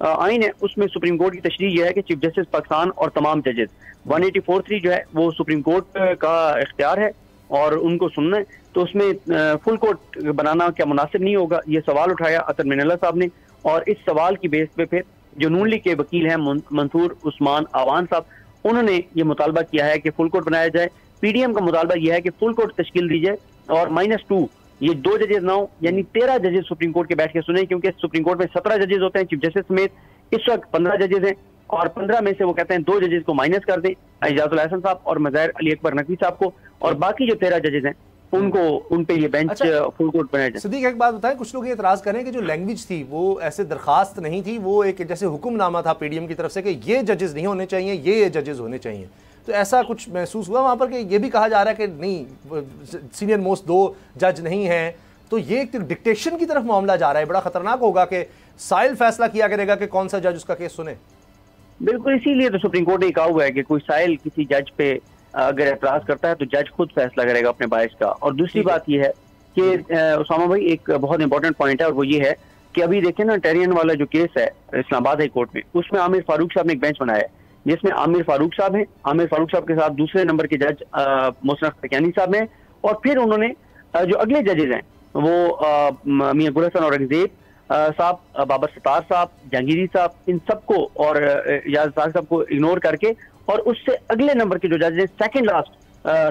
आइन है उसमें सुप्रीम कोर्ट की तशरीह यह है कि चीफ जस्टिस पाकिस्तान और तमाम जजेस 184(3) जो है वो सुप्रीम कोर्ट का इख्तियार है और उनको सुनना है, तो उसमें फुल कोर्ट बनाना क्या मुनासिब नहीं होगा, ये सवाल उठाया अतर मिनल्ला साहब ने। और इस सवाल की बेस पे फिर जो नून लीग के वकील हैं मंसूर उस्मान आवान साहब, उन्होंने ये मुतालबा किया है कि फुल कोर्ट बनाया जाए। पीडीएम का मुतालबा यह है कि फुल कोर्ट तश्कील दी जाए और -2 ये 2 जजेस ना हो, यानी 13 जजेस सुप्रीम कोर्ट के बैठ के सुने, क्योंकि सुप्रीम कोर्ट में 17 जजेस होते हैं चीफ जस्टिस समेत, इस वक्त 15 जजेस हैं और 15 में से वो कहते हैं 2 जजेस को माइनस कर दें, एजाजुल हसन साहब और मज़ाहिर अली अकबर नकवी साहब को, और बाकी जो 13 जजेस हैं उनको उन पे ये बेंच फुल कोर्ट बनाया जाए। सिद्दीक एक बात बताएं, कुछ लोग ये एतराज करें कि जो लैंग्वेज थी वो ऐसे दरखास्त नहीं थी, वो एक जैसे हुक्मनामा था पीडीएम की तरफ से कि ये जजेस नहीं होने चाहिए, ये जजेस होने चाहिए, तो ऐसा कुछ महसूस हुआ वहाँ पर कि ये भी कहा जा रहा है कि नहीं सीनियर मोस्ट 2 जज नहीं हैं, तो ये एक डिक्टेशन की तरफ मामला जा रहा है। बड़ा खतरनाक होगा कि साइल फैसला किया करेगा कि कौन सा जज उसका केस सुने। बिल्कुल, इसीलिए तो सुप्रीम कोर्ट ने कहा हुआ है कि कोई साइल किसी जज पे अगर एतराज करता है तो जज खुद फैसला करेगा अपने बायस का। और दूसरी बात यह है कि उसामा भाई एक बहुत इंपॉर्टेंट पॉइंट है और वो ये है कि अभी देखें ना, टेरियन वाला जो केस है इस्लामाबाद हाई कोर्ट में, उसमें आमिर फारूक साहब ने एक बेंच बनाया है जिसमें आमिर फारूक साहब हैं, आमिर फारूक साहब के साथ दूसरे नंबर के जज मोहसिन अख्तर साहब हैं, और फिर उन्होंने जो अगले जजेस हैं वो मियां गुल हसन औरंगजेब साहब, बाबर सत्तार साहब, जहांगीरी साहब, इन सबको और याद साहब को इग्नोर करके और उससे अगले नंबर के जो जज हैं सेकंड लास्ट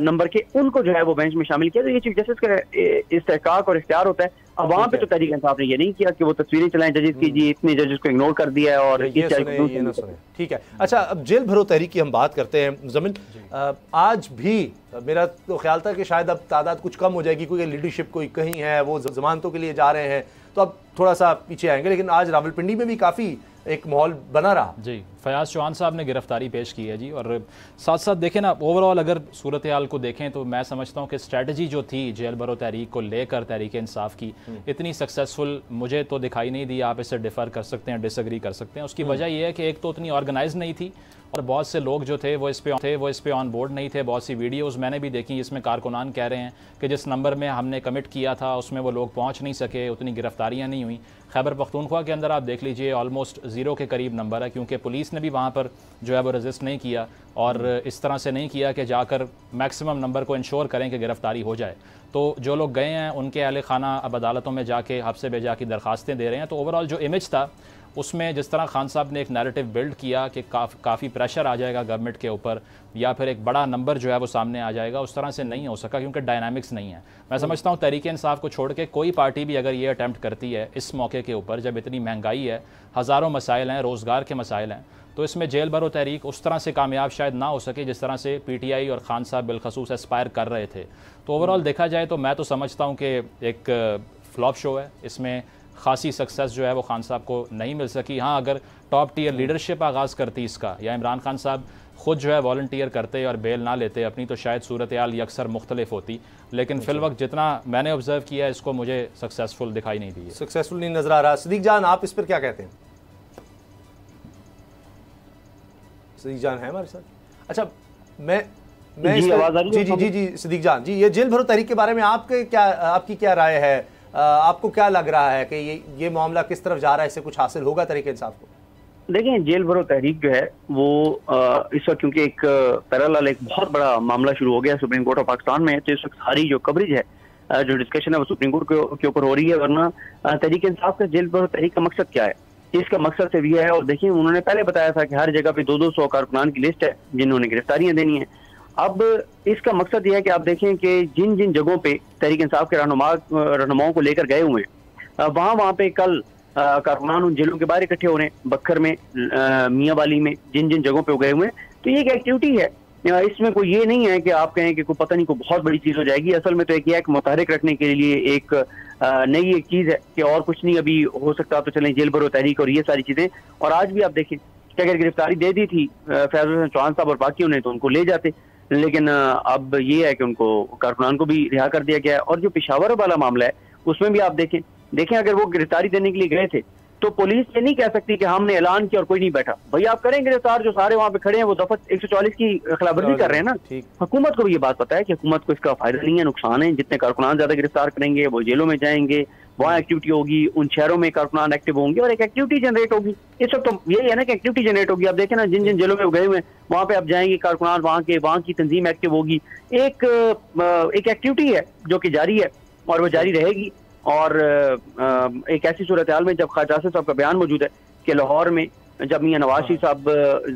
नंबर के, उनको जो है वो बेंच में शामिल किया। तो ये चीफ जस्टिस का इस्तेहकाक और इख्तियार होता है। अब वहां पे तो तहरीक इंसाफ ने ये नहीं किया कि वो तस्वीरें चलाएं जजेस की, जी इतने जजेस को इग्नोर कर दिया है और ये ना सुने। ठीक है, अच्छा अब जेल भरो तहरीक की हम बात करते हैं। मुज़म्मिल, आज भी मेरा तो ख्याल था कि शायद अब तादाद कुछ कम हो जाएगी क्योंकि लीडरशिप कोई कहीं है, वो जमानतों के लिए जा रहे हैं, तो अब थोड़ा सा पीछे आएंगे, लेकिन आज रावलपिंडी में भी काफ़ी एक माहौल बना रहा। जी, फयाज चौहान साहब ने गिरफ्तारी पेश की है जी। और साथ साथ देखें ना, ओवरऑल अगर सूरत हाल को देखें तो मैं समझता हूँ कि स्ट्रेटजी जो थी जेल भरो तहरीक को लेकर तहरीक इंसाफ की, इतनी सक्सेसफुल मुझे तो दिखाई नहीं दी। आप इसे डिफ़र कर सकते हैं, डिसएग्री कर सकते हैं। उसकी वजह यह है कि एक तो उतनी ऑर्गेनाइज नहीं थी और बहुत से लोग जो थे वो इस पे ऑन बोर्ड नहीं थे। बहुत सी वीडियोस मैंने भी देखी, इसमें कारकुनान कह रहे हैं कि जिस नंबर में हमने कमिट किया था उसमें वो लोग पहुंच नहीं सके, उतनी गिरफ्तारियां नहीं हुई। खैबर पख्तूनख्वा के अंदर आप देख लीजिए ऑलमोस्ट 0 के करीब नंबर है, क्योंकि पुलिस ने भी वहाँ पर जो है वो रेजिस्ट नहीं किया और इस तरह से नहीं किया कि जाकर मैक्सिमम नंबर को इंश्योर करें कि गिरफ्तारी हो जाए। तो जो लोग गए हैं उनके अहले खाना अब अदालतों में जाके हफ्से बेजा की दरखास्तें दे रहे हैं। तो ओवरऑल जो इमेज था उसमें जिस तरह खान साहब ने एक नैरेटिव बिल्ड किया कि काफ़ी प्रेशर आ जाएगा गवर्नमेंट के ऊपर या फिर एक बड़ा नंबर जो है वो सामने आ जाएगा, उस तरह से नहीं हो सका क्योंकि डायनामिक्स नहीं है। मैं समझता हूँ तहरीक इंसाफ को छोड़ के कोई पार्टी भी अगर ये अटैम्प्ट करती है इस मौके के ऊपर, जब इतनी महंगाई है, हज़ारों मसाइल हैं, रोज़गार के मसाइल हैं, तो इसमें जेल भरो तहरीक उस तरह से कामयाब शायद ना हो सके जिस तरह से PTI और खान साहब बिलखसूस एस्पायर कर रहे थे। तो ओवरऑल देखा जाए तो मैं तो समझता हूँ कि एक फ्लॉप शो है, इसमें खासी सक्सेस जो है वो खान साहब को नहीं मिल सकी। हाँ, अगर टॉप टियर लीडरशिप आगाज़ करती इसका या इमरान खान साहब खुद जो है वॉलंटियर करते और बेल ना लेते अपनी, तो शायद सूरत हाल अक्सर मुख्तलिफ होती। लेकिन फिल वक्त जितना मैंने ऑब्जर्व किया इसको मुझे सक्सेसफुल दिखाई नहीं दी, सक्सेसफुल नहीं नजर आ रहा। सिद्दीक जान, आप इस पर क्या कहते हैं? सिद्दीक जान है हमारे साथ? अच्छा, मैं जी सिद्दीक जान जी, ये जेल भरो तहरीक के बारे में आपकी क्या राय है? आपको क्या लग रहा है कि ये मामला किस तरफ जा रहा है? इससे कुछ हासिल होगा तहरीक इंसाफ को? देखिए, जेल भरो तहरीक जो है वो इस वक्त क्योंकि एक पैरेलल एक बहुत बड़ा मामला शुरू हो गया सुप्रीम कोर्ट ऑफ पाकिस्तान में, तो इस वक्त सारी जो कवरेज है, जो डिस्कशन है वो सुप्रीम कोर्ट के ऊपर हो रही है। वरना तहरीक इंसाफ का जेल भरो तहरीक का मकसद क्या है? इसका मकसद सिर्फ ये है, और देखिए उन्होंने पहले बताया था कि हर जगह पे 200 कारकुनान की लिस्ट है जिन्होंने गिरफ्तारियां देनी है। अब इसका मकसद यह है कि आप देखें कि जिन जिन जगहों पे तहरीक इंसाफ के रहनुमाओं को लेकर गए हुए हैं, वहाँ पे कल कारकुनान उन जेलों के बाहर इकट्ठे हो रहे हैं, बक्खर में, मियाँ वाली में, जिन जिन जगहों पे वो गए हुए हैं। तो ये एक एक्टिविटी है, इसमें कोई ये नहीं है कि आप कहें कि कोई पता नहीं कोई बहुत बड़ी चीज हो जाएगी। असल में तो एक मुतहरिक रखने के लिए एक नई एक चीज है कि और कुछ नहीं अभी हो सकता, तो चलें जेल भरो तहरीक और ये सारी चीजें। और आज भी आप देखें कि अगर गिरफ्तारी दे दी थी फैज हुसैन चौहान साहब और बाकियों ने, तो उनको ले जाते, लेकिन अब ये है कि उनको कारकुनान को भी रिहा कर दिया गया है। और जो पेशावर वाला मामला है उसमें भी आप देखें अगर वो गिरफ्तारी देने के लिए गए थे तो पुलिस ये नहीं कह सकती कि हमने ऐलान किया और कोई नहीं बैठा। भाई आप करें गिरफ्तार, जो सारे वहां पे खड़े हैं वो दफा 144 की खिलाफवर्जी कर रहे हैं ना। हुकूमत को भी ये बात पता है कि हुकूमत को इसका फायदा नहीं है, नुकसान है। जितने कारकुनान ज्यादा गिरफ्तार करेंगे वो जेलों में जाएंगे, वहाँ एक्टिविटी होगी, उन शहरों में कारकुनान एक्टिव होंगे और एक एक्टिविटी जनरेट होगी। इस वक्त तो यही है ना कि एक्टिविटी जनरेट होगी। आप देखें ना, जिन जिन जेलों में गए हुए हैं वहाँ पे आप जाएंगे, कारकुनान वहाँ की तंजीम एक्टिव होगी। एक एक्टिविटी है जो कि जारी है और वो जारी रहेगी। और एक ऐसी सूरत हाल में जब ख्वाजा आसिफ साहब का बयान मौजूद है कि लाहौर में जब मियां नवाज शरीफ साहब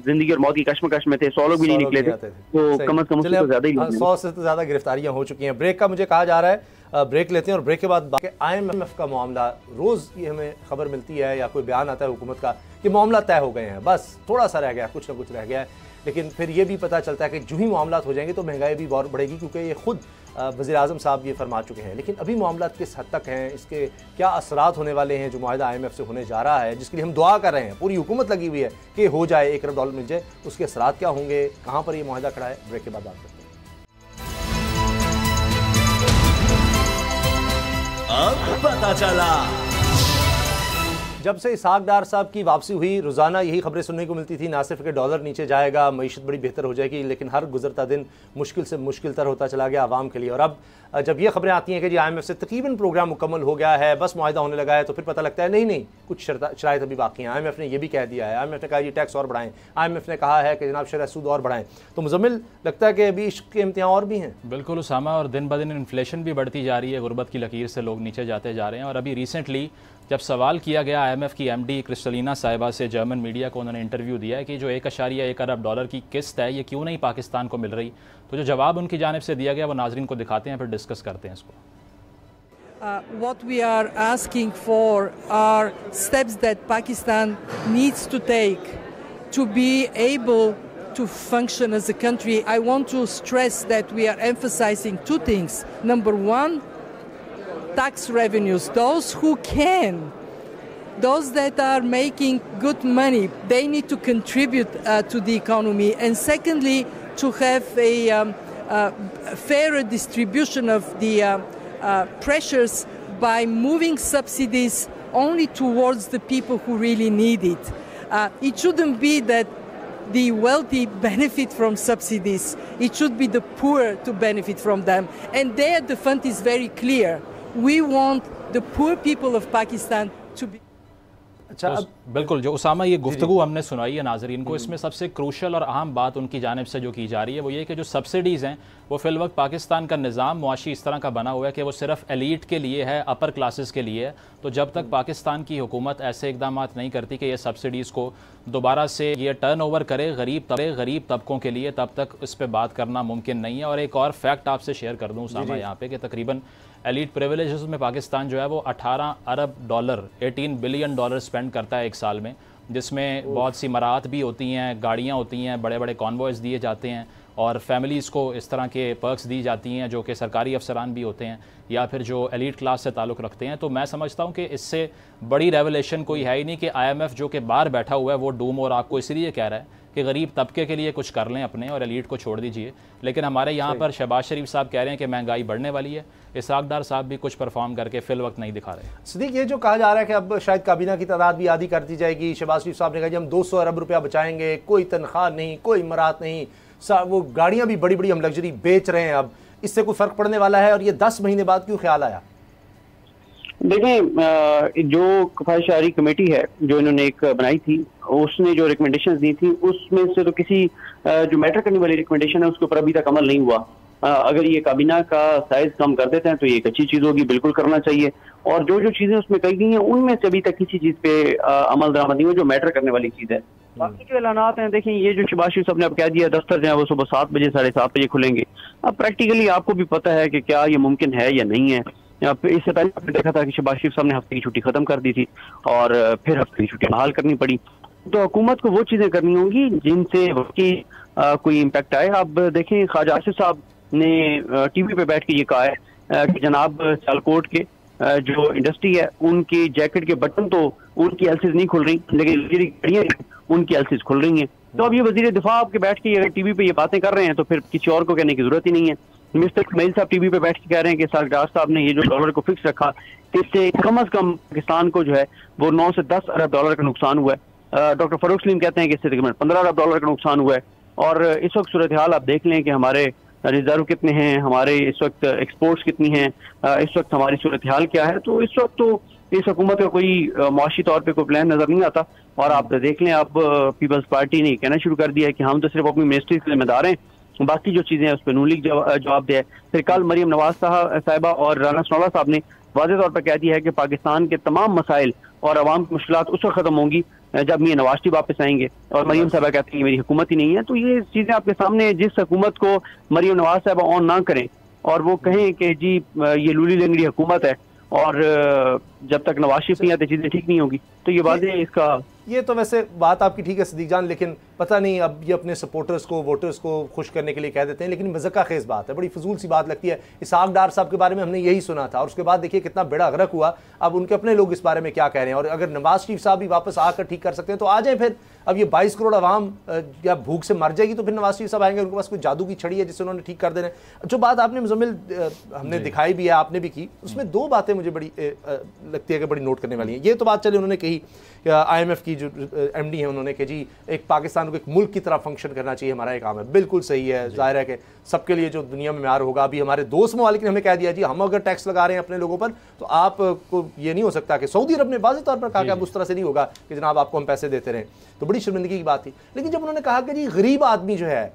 जिंदगी और मौत की कश्मकश में थे, 100 लोग भी नहीं निकले थे, तो कम अज कम उससे तो ज्यादा ही 100 से तो ज्यादा गिरफ्तारियां हो चुकी हैं। ब्रेक का मुझे कहा जा रहा है, ब्रेक लेते हैं और ब्रेक के बाद IMF का मामला, रोज ये हमें खबर मिलती है या कोई बयान आता है हुकूमत का कि मामला तय हो गए हैं, बस थोड़ा सा रह गया, कुछ ना कुछ रह गया है। लेकिन फिर ये भी पता चलता है कि जो ही मामला हो जाएंगे तो महंगाई भी और बढ़ेगी, क्योंकि ये खुद वज़ीर आज़म साहब ये फरमा चुके हैं। लेकिन अभी मामला किस हद तक हैं, इसके क्या असरात होने वाले हैं जो मुआहिदा IMF से होने जा रहा है, जिसके लिए हम दुआ कर रहे हैं, पूरी हुकूमत लगी हुई है कि हो जाए, $1 अरब मिल जाए, उसके असरात क्या होंगे, कहाँ पर ये मुआहिदा खड़ा है। ब्रेक के बाद बात करते हैं। अब पता चला। जब से इसहाक डार साहब की वापसी हुई, रोज़ाना यही खबरें सुनने को मिलती थी, ना सिर्फ कि डॉलर नीचे जाएगा, मईशत बड़ी बेहतर हो जाएगी, लेकिन हर गुजरता दिन मुश्किल से मुश्किल तर होता चला गया आवाम के लिए। और अब जब ये खबरें आती हैं कि जी IMF से तकरीबन प्रोग्राम मुकम्मल हो गया है, बस मुआहिदा होने लगा है, तो फिर पता लगता है नहीं कुछ शराइत अभी बाकी हैं। IMF ने यह भी कह दिया है, IMF ने कहा जी टैक्स और बढ़ाएं, IMF ने कहा है कि जनाब शरह सूद और बढ़ाएं। तो मुजम्मिल, लगता है कि अभी इसके इम्तिहान और भी हैं। बिल्कुल उसामा, और दिन ब दिन इन्फ्लेशन भी बढ़ती जा रही है, गुर्बत की लकीर से लोग नीचे जाते जा रहे हैं। और अभी रिसेंटली जब सवाल किया गया IMF की MD क्रिस्टलिना साहिबा से, जर्मन मीडिया को उन्होंने इंटरव्यू दिया है कि जो $1.1 अरब की किस्त है ये क्यों नहीं पाकिस्तान को मिल रही, तो जो जवाब उनकी जानिब से दिया गया वो नाजरीन को दिखाते हैं, फिर डिस्कस करते हैं इसको। What we are asking for are steps that Pakistan needs to take to be able to function as a country. I want to stress that we are emphasizing two things. Number one, tax revenues. Those who can, those that are making good money, they need to contribute to the economy. And secondly, to have a fairer distribution of the pressures by moving subsidies only towards the people who really need it. It shouldn't be that the wealthy benefit from subsidies. It should be the poor to benefit from them. And there the fund is very clear. We want the poor people of Pakistan to be. अच्छा, तो बिल्कुल जो उसामा ये गुफ्तगू हमने सुनाई है नाजरीन को, इसमें सबसे क्रूशल और अहम बात उनकी जानिब से जो की जा रही है वो ये कि जो सब्सिडीज़ हैं वो फिल वक्त पाकिस्तान का निज़ाम मुआशी इस तरह का बना हुआ है कि वो सिर्फ एलीट के लिए है, अपर क्लासेस के लिए है। तो जब तक पाकिस्तान की हुकूमत ऐसे इकदाम नहीं करती कि ये सब्सिडीज़ को दोबारा से ये टर्न ओवर करे गरीब तबकों के लिए, तब तक इस पर बात करना मुमकिन नहीं है। और एक और फैक्ट आपसे शेयर कर दूँ उसामा यहाँ पे कि तकरीबन एलीट प्रिविलेजेस में पाकिस्तान जो है वो $18 अरब, $18 बिलियन स्पेंड करता है एक साल में, जिसमें बहुत सी मराहत भी होती हैं, गाड़ियाँ होती हैं, बड़े बड़े कॉन्वॉयज़ दिए जाते हैं और फैमिलीज़ को इस तरह के पर्क्स दी जाती हैं जो कि सरकारी अफसरान भी होते हैं या फिर जो एलीट क्लास से ताल्लुक़ रखते हैं। तो मैं समझता हूँ कि इससे बड़ी रेवलेशन कोई है ही नहीं कि IMF जो कि बाहर बैठा हुआ है वो डूम और आपको इसलिए कह रहा है कि गरीब तबके के लिए कुछ कर लें अपने और एलीट को छोड़ दीजिए। लेकिन हमारे यहाँ पर शहबाज शरीफ साहब कह रहे हैं कि महंगाई बढ़ने वाली है, इसहाक डार साहब भी कुछ परफॉर्म करके फिल वक्त नहीं दिखा रहे। सिद्दीक, ये जो कहा जा रहा है कि अब शायद काबीना की तादाद भी आधी कर दी जाएगी, शहबाज शरीफ साहब ने कहा कि हम 200 अरब रुपया बचाएंगे, कोई तनख्वाह नहीं, कोई मराहत नहीं, वो गाड़ियाँ भी बड़ी बड़ी हम लग्जरी बेच रहे हैं, अब इससे कोई फ़र्क पड़ने वाला है? और ये 10 महीने बाद क्यों ख्याल आया? देखें, जो किफायत शहरी कमेटी है जो इन्होंने एक बनाई थी उसने जो रिकमेंडेशन दी थी उसमें से तो किसी जो मैटर करने वाली रिकमेंडेशन है उसके ऊपर अभी तक अमल नहीं हुआ। अगर ये काबीना का साइज कम कर देते हैं तो ये एक अच्छी चीज होगी, बिल्कुल करना चाहिए। और जो जो चीजें उसमें कही गई हैं उनमें से अभी तक किसी चीज पे अमल दरामद नहीं हुआ जो मैटर करने वाली चीज है। बाकी जो ऐलानात हैं, देखिए ये जो शहबाज शरीफ साहब ने अब कह दिया दफ्तर जो है वो सुबह 7 बजे 7:30 बजे खुलेंगे। अब प्रैक्टिकली आपको भी पता है कि क्या ये मुमकिन है या नहीं है। इससे पहले आपने देखा था कि शहबाज शरीफ साहब ने हफ्ते की छुट्टी खत्म कर दी थी और फिर हफ्ते की छुट्टी बहाल करनी पड़ी। तो हुकूमत को वो चीजें करनी होंगी जिनसे वाकई कोई इम्पैक्ट आए। अब देखें ख्वाजा आसिफ साहब ने टीवी पे बैठ के ये कहा है कि जनाब सियालकोट के जो इंडस्ट्री है उनकी जैकेट के बटन तो उनकी एलसीज नहीं खुल रही, लेकिन गाड़ियां उनकी एलसीज खुल रही हैं। तो अब ये वजीर दिफा आपके बैठ के अगर टीवी पे ये बातें कर रहे हैं तो फिर किसी और को कहने की जरूरत ही नहीं है। मिस्टर इस्माइल साहब टीवी पे बैठ के कह रहे हैं कि सरकार साहब ने ये जो डॉलर को फिक्स रखा इससे कम अज कम पाकिस्तान को जो है वो 9 से 10 अरब डॉलर का नुकसान हुआ है। डॉक्टर फरूख सलीम कहते हैं कि इससे तकरीबन 15 अरब डॉलर का नुकसान हुआ है। और इस वक्त सूरत हाल आप देख लें कि हमारे रिजर्व कितने हैं, हमारे इस वक्त एक्सपोर्ट्स कितनी हैं, इस वक्त हमारी सूरत हाल क्या है। तो इस वक्त तो इस हुकूमत का कोई मुआशी तौर पे कोई प्लान नजर नहीं आता। और आप देख लें, अब पीपल्स पार्टी ने कहना शुरू कर दिया है कि हम तो सिर्फ अपनी मिनिस्ट्री के जिम्मेदार हैं, बाकी जो चीजें हैं उस पर नून लीग जवाब दिया है। फिर कल मरियम नवाज साहिबा और राना सनाउल्लाह साहब ने वाज़ेह तौर पर कह दिया है कि पाकिस्तान के तमाम मसाइल और अवाम की मुश्किलात उस वक्त खत्म होंगी जब मियां नवाज शरीफ वापस आएंगे। और मरियम साहबा कहती हैं मेरी हुकूमत ही नहीं है। तो ये चीजें आपके सामने, जिस हुकूमत को मरियम नवाज साहबा ऑन ना करें और वो कहें कि जी ये लूली लंगड़ी हुकूमत है और जब तक नवाज शरीफ नहीं आते चीजें ठीक नहीं होगी, तो ये बात है इसका। ये तो वैसे बात आपकी ठीक है सदीक जान, लेकिन पता नहीं अब ये अपने सपोर्टर्स को, वोटर्स को खुश करने के लिए कह देते हैं, लेकिन मज़ाक़ खेज़ बात है, बड़ी फजूल सी बात लगती है। इसहाक डार साहब के बारे में हमने यही सुना था और उसके बाद देखिए कितना बेड़ा गर्क हुआ। अब उनके अपने लोग इस बारे में क्या कह रहे हैं। और अगर नवाज शरीफ साहब भी वापस आकर ठीक कर सकते हैं तो आ जाए फिर। अब ये 22 करोड़ आवाम या भूख से मर जाएगी तो फिर नवाज शरीफ साहब आएंगे, उनके पास कोई जादू की छड़ी है जिससे उन्होंने ठीक कर देना है। जो बात आपने मुजम्मिल हमने दिखाई भी है, आपने भी की, उसमें दो बातें मुझे बड़ी लगती है कि बड़ी नोट करने वाली हैं। ये तो बात चले उन्होंने कही IMF की जो MD है उन्होंने कि जी एक पाकिस्तान को एक मुल्क की तरह फंक्शन करना चाहिए, हमारा ये काम है। बिल्कुल सही है, जाहिर है कि सबके लिए जो दुनिया में म्यार होगा। अभी हमारे दोस्त ममालिक ने हमें कह दिया जी हम अगर टैक्स लगा रहे हैं अपने लोगों पर तो आपको ये नहीं हो सकता कि सऊदी अरब ने वाज़ेह तौर पर कहा कि अब उस तरह से नहीं होगा कि जनाब आपको हम पैसे देते रहें। तो बड़ी शर्मिंदगी की बात थी। लेकिन जब उन्होंने कहा कि जी गरीब आदमी जो है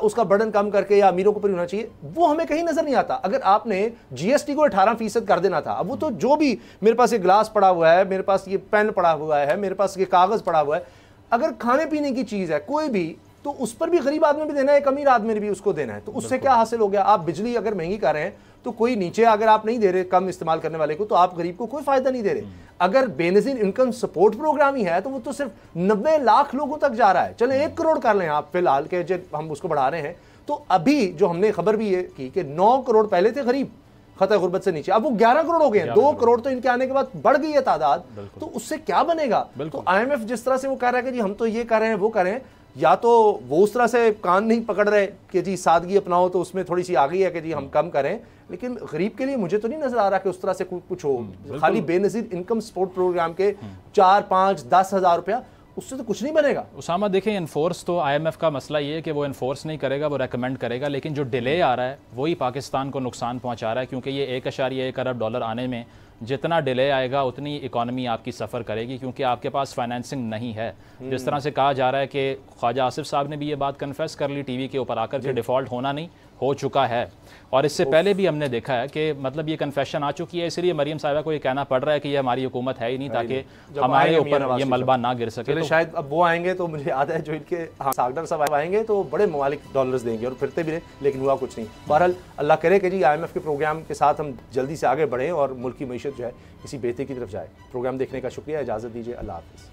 उसका बर्डन कम करके या अमीरों को ऊपर होना चाहिए, वो हमें कहीं नजर नहीं आता। अगर आपने GST को 18% कर देना था, अब वो तो जो भी मेरे पास ये ग्लास पड़ा हुआ है, मेरे पास ये पेन पड़ा हुआ है, मेरे पास ये कागज पड़ा हुआ है, अगर खाने पीने की चीज है कोई भी तो उस पर भी गरीब आदमी भी देना है, एक अमीर आदमी ने भी उसको देना है। तो उससे क्या हासिल हो गया? आप बिजली अगर महंगी कर रहे हैं तो कोई नीचे अगर आप नहीं दे रहे कम इस्तेमाल करने वाले को, तो आप गरीब को कोई फायदा नहीं दे रहे। अगर बेनजीर इनकम सपोर्ट प्रोग्राम ही है तो वो तो सिर्फ 90 लाख लोगों तक जा रहा है। चले 1 करोड़ कर लें आप फिलहाल के, जब हम उसको बढ़ा रहे हैं तो अभी जो हमने खबर भी ये की कि 9 करोड़ पहले थे गरीब खतरा गुर्बत से नीचे, अब वो 11 करोड़ हो गए हैं। 2 करोड़ तो इनके आने के बाद बढ़ गई है तादाद। तो उससे क्या बनेगा? तो IMF जिस तरह से वो कह रहा है कि जी हम तो ये कर रहे हैं वो करें, या तो वो उस तरह से कान नहीं पकड़ रहे कि जी सादगी अपनाओ, तो उसमें थोड़ी सी आ गई है कि जी हम कम करें, लेकिन गरीब के लिए मुझे तो नहीं नजर आ रहा कि उस तरह से कुछ हो। खाली बेनजीर इनकम सपोर्ट प्रोग्राम के 4, 5, 10 हज़ार रुपया, उससे तो कुछ नहीं बनेगा। उसामा देखें, इन्फोर्स तो IMF का मसला ये है कि वो इन्फोर्स नहीं करेगा, वो रेकमेंड करेगा, लेकिन जो डिले आ रहा है वही पाकिस्तान को नुकसान पहुंचा रहा है। क्योंकि ये 1.1 अरब डॉलर आने में जितना डिले आएगा उतनी इकॉनमी आपकी सफ़र करेगी, क्योंकि आपके पास फाइनेंसिंग नहीं है। जिस तरह से कहा जा रहा है कि ख्वाजा आसिफ साहब ने भी ये बात कन्फेस कर ली टीवी के ऊपर आकर के डिफ़ॉल्ट होना नहीं हो चुका है। और इससे पहले भी हमने देखा है कि मतलब ये कन्फेशन आ चुकी है, इसलिए मरियम साहिबा को ये कहना पड़ रहा है कि ये हमारी हुकूमत है ही नहीं, ताकि हमारे ऊपर ये मलबा ना गिर सके। तो शायद अब वो आएंगे तो मुझे याद है जो इनके सागडर साहब आएंगे तो बड़े ममालिक डॉलर्स देंगे और फिरते भी रहे, लेकिन हुआ कुछ नहीं। बहरहाल अल्लाह करे कि जी IMF के प्रोग्राम के साथ हम जल्दी से आगे बढ़ें और मुल्क की मईशत जो है किसी बेहतरी की तरफ जाए। प्रोग्राम देखने का शुक्रिया, इजाज़त दीजिए, अल्लाह हाफ़िज़।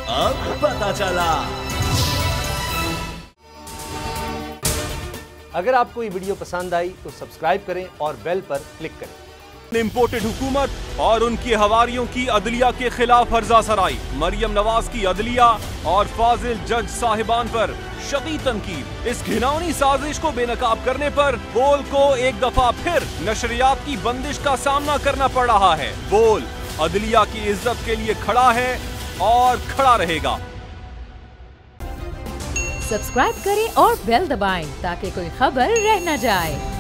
अब पता चला। अगर आपको ये वीडियो पसंद आई तो सब्सक्राइब करें और बेल पर क्लिक करें। इम्पोर्टेड हुकूमत और उनके हवारियों की अदलिया के खिलाफ हर्जा सराई, मरियम नवाज की अदलिया और फाजिल जज साहिबान पर शदीद तनकीद। इस घिनौनी साजिश को बेनकाब करने पर बोल को एक दफा फिर नशरियात की बंदिश का सामना करना पड़ रहा है। बोल अदलिया की इज्जत के लिए खड़ा है और खड़ा रहेगा। सब्सक्राइब करें और बेल दबाएं ताकि कोई खबर रह न जाए।